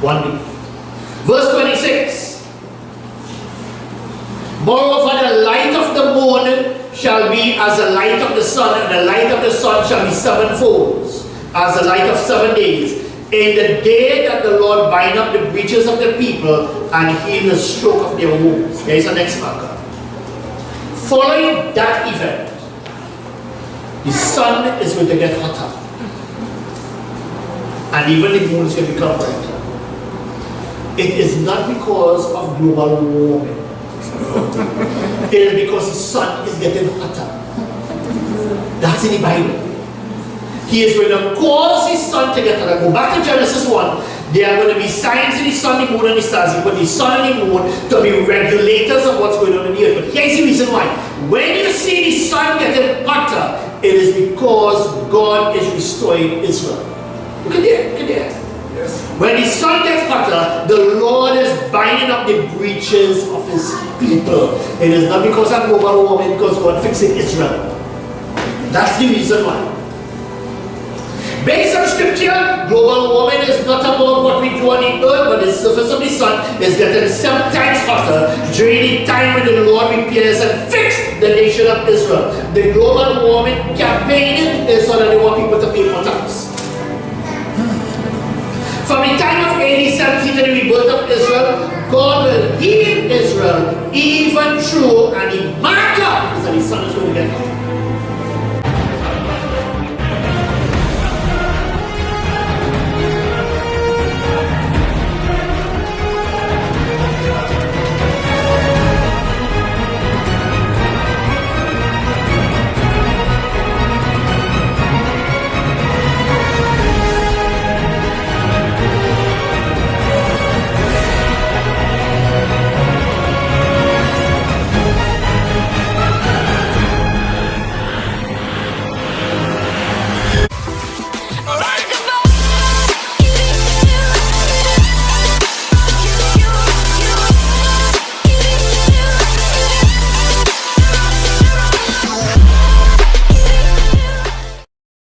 1 week. Verse 26. Moreover, the light of the moon shall be as the light of the sun, and the light of the sun shall be sevenfold, as the light of 7 days. In the day that the Lord bind up the breaches of the people and heal the stroke of their wounds. There is the next marker. Following that event, the sun is going to get hotter. And even the moon is going to become brighter. It is not because of global warming. It is because the sun is getting hotter. That's in the Bible. He is going to cause his sun to get hotter. Go back to Genesis 1. There are going to be signs in the sun, the moon, and the stars. He put the sun and the moon to be regulators of what's going on in the earth. But here's the reason why. When you see the sun getting hotter, it is because God is restoring Israel. Look at there, look at there. Yes. When the sun gets hotter, the Lord is binding up the breaches of his people. It is not because of global warming, because God fixing Israel. That's the reason why. Based on scripture, global warming is not about what we do on the earth, but the surface of the sun is getting 7 times hotter during the time when the Lord repairs and fixes the nation of Israel. The global warming campaign is so that they want people to pay more tax. From the time of AD 70 to the rebirth of Israel, God will heal Israel even through, and the marker is that the sun is going to get hotter.